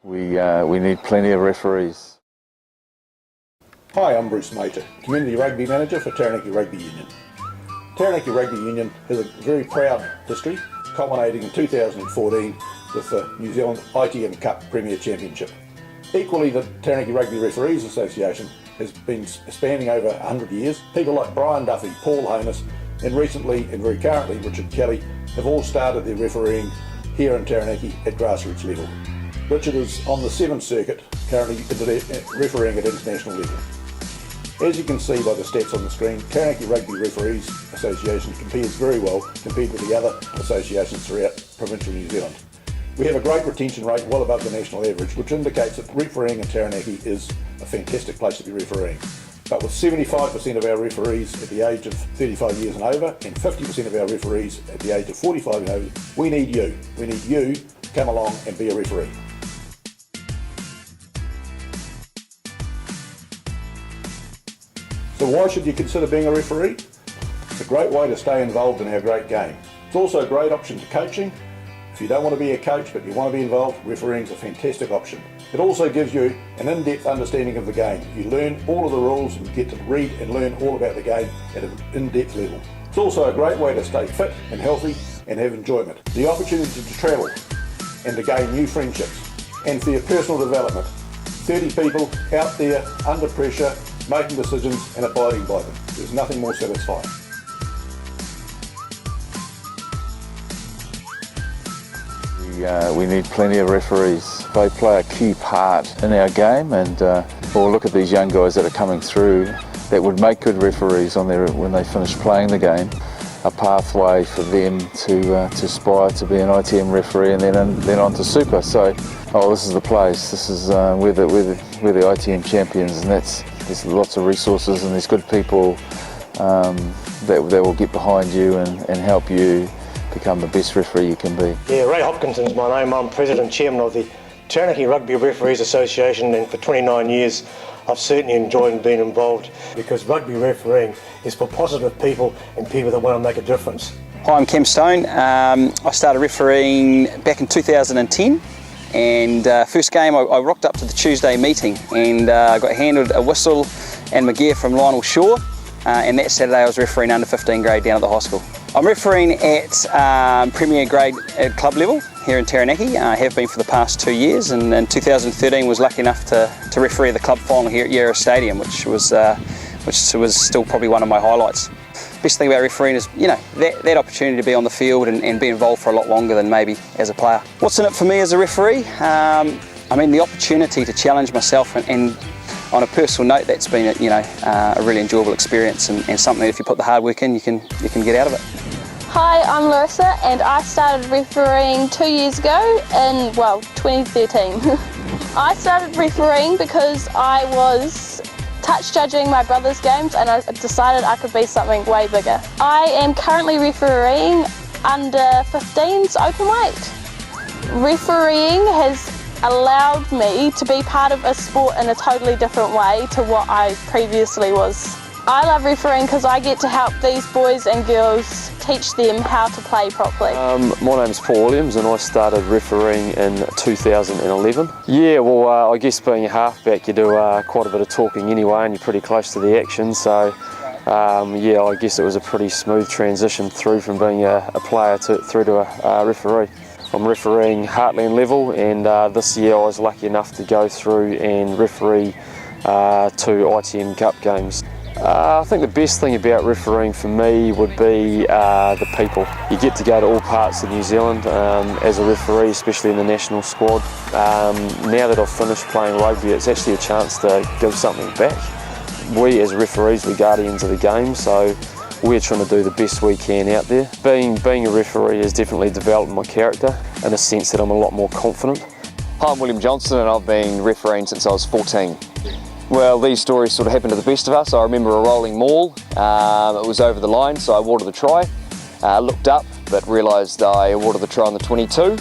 We need plenty of referees. Hi, I'm Bruce Mater, Community Rugby Manager for Taranaki Rugby Union. Taranaki Rugby Union has a very proud history, culminating in 2014 with the New Zealand ITM Cup Premier Championship. Equally, the Taranaki Rugby Referees Association has been spanning over 100 years. People like Brian Duffy, Paul Honus, and recently, and very currently, Richard Kelly, have all started their refereeing here in Taranaki at grassroots level. Richard is on the 7th circuit, currently refereeing at international level. As you can see by the stats on the screen, Taranaki Rugby Referees Association compares very well compared with the other associations throughout provincial New Zealand. We have a great retention rate well above the national average, which indicates that refereeing in Taranaki is a fantastic place to be refereing. But with 75% of our referees at the age of 35 years and over, and 50% of our referees at the age of 45 and over, we need you. We need you to come along and be a referee. So why should you consider being a referee? It's a great way to stay involved in our great game. It's also a great option to coaching. If you don't want to be a coach but you want to be involved, refereeing is a fantastic option. It also gives you an in-depth understanding of the game. You learn all of the rules and get to read and learn all about the game at an in-depth level. It's also a great way to stay fit and healthy and have enjoyment. The opportunity to travel and to gain new friendships, and for your personal development. 30 people out there under pressure, making decisions and abiding by them. There's nothing more satisfying. We need plenty of referees. They play a key part in our game, and we'll look at these young guys that are coming through that would make good referees when they finish playing the game. A pathway for them to aspire to be an ITM referee and then on to Super. So, this is the place. This is we're the ITM champions, and there's lots of resources and there's good people that will get behind you and help you become the best referee you can be. Yeah, Ray Hopkinson's my name. I'm President and Chairman of the Taranaki Rugby Referees Association, and for 29 years I've certainly enjoyed being involved, because rugby refereeing is for positive people and people that want to make a difference. Hi, I'm Cam Stone. I started refereeing back in 2010, and first game I rocked up to the Tuesday meeting and got handed a whistle and my gear from Lionel Shaw, and that Saturday I was refereeing under 15 grade down at the high school. I'm refereeing at Premier grade at club level here in Taranaki. I have been for the past 2 years, and in 2013 was lucky enough to referee the club final here at Yarra Stadium, which was still probably one of my highlights. Best thing about refereeing is, that opportunity to be on the field and be involved for a lot longer than maybe as a player. What's in it for me as a referee? The opportunity to challenge myself, and on a personal note, that's been a really enjoyable experience, and something that if you put the hard work in, you can get out of it. Hi, I'm Larissa, and I started refereeing 2 years ago in 2013. I started refereeing because I was touch judging my brother's games, and I decided I could be something way bigger. I am currently refereeing under 15s open weight. Refereeing has allowed me to be part of a sport in a totally different way to what I previously was. I love refereeing because I get to help these boys and girls, teach them how to play properly. My name's Paul Williams, and I started refereeing in 2011. Yeah, well, I guess being a halfback, you do quite a bit of talking anyway, and you're pretty close to the action, so I guess it was a pretty smooth transition through from being a player through to a referee. I'm refereeing Heartland level, and this year I was lucky enough to go through and referee 2 ITM Cup games. I think the best thing about refereeing for me would be the people. You get to go to all parts of New Zealand as a referee, especially in the national squad. Now that I've finished playing rugby, it's actually a chance to give something back. We as referees, we're guardians of the game, so we're trying to do the best we can out there. Being a referee has definitely developed my character in a sense that I'm a lot more confident. Hi, I'm William Johnston, and I've been refereeing since I was 14. Well, these stories sort of happen to the best of us. I remember a rolling maul. It was over the line, so I awarded the try. Looked up, but realised I awarded the try on the 22,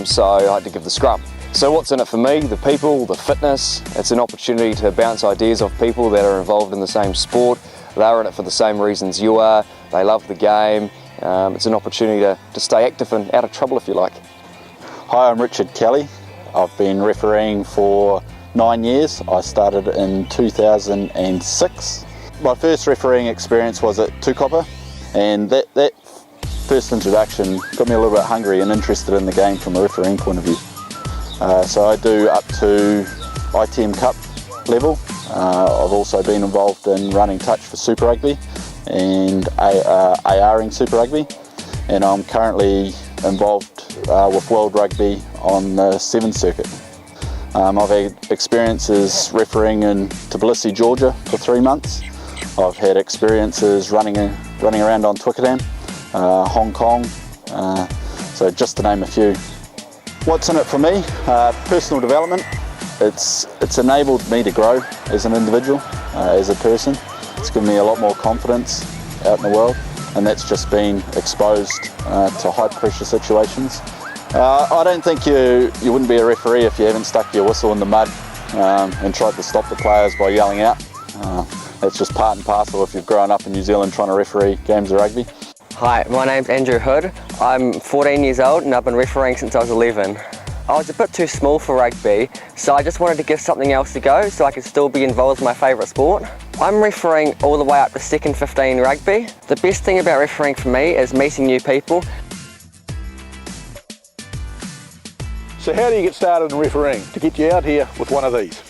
so I had to give the scrum. So what's in it for me? The people, the fitness. It's an opportunity to bounce ideas off people that are involved in the same sport. They're in it for the same reasons you are. They love the game. It's an opportunity to stay active and out of trouble, if you like. Hi, I'm Richard Kelly. I've been refereeing for 9 years. I started in 2006. My first refereeing experience was at Tukapa, and that first introduction got me a little bit hungry and interested in the game from a refereeing point of view. So I do up to ITM Cup level. I've also been involved in running touch for Super Rugby and ARing Super Rugby, and I'm currently involved with World Rugby on the 7th circuit. I've had experiences refereeing in Tbilisi, Georgia for 3 months. I've had experiences running around on Twickenham, Hong Kong, so just to name a few. What's in it for me? Personal development. It's enabled me to grow as an individual, as a person. It's given me a lot more confidence out in the world, and that's just been exposed to high pressure situations. I don't think you wouldn't be a referee if you haven't stuck your whistle in the mud and tried to stop the players by yelling out. That's just part and parcel if you've grown up in New Zealand trying to referee games of rugby. Hi, my name's Andrew Hood. I'm 14 years old and I've been refereeing since I was 11. I was a bit too small for rugby, so I just wanted to give something else a go so I could still be involved with my favourite sport. I'm refereeing all the way up to second 15 rugby. The best thing about refereeing for me is meeting new people. So how do you get started in refereeing to get you out here with one of these?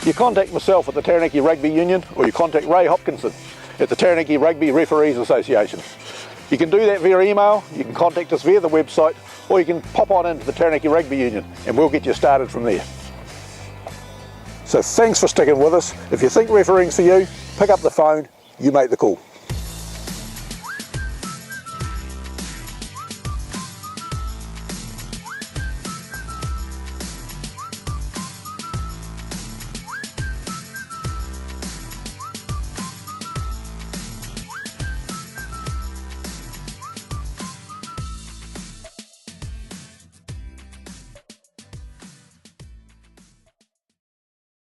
You contact myself at the Taranaki Rugby Union, or you contact Ray Hopkinson at the Taranaki Rugby Referees Association. You can do that via email, you can contact us via the website, or you can pop on into the Taranaki Rugby Union and we'll get you started from there. So thanks for sticking with us. If you think refereeing's for you, pick up the phone, you make the call.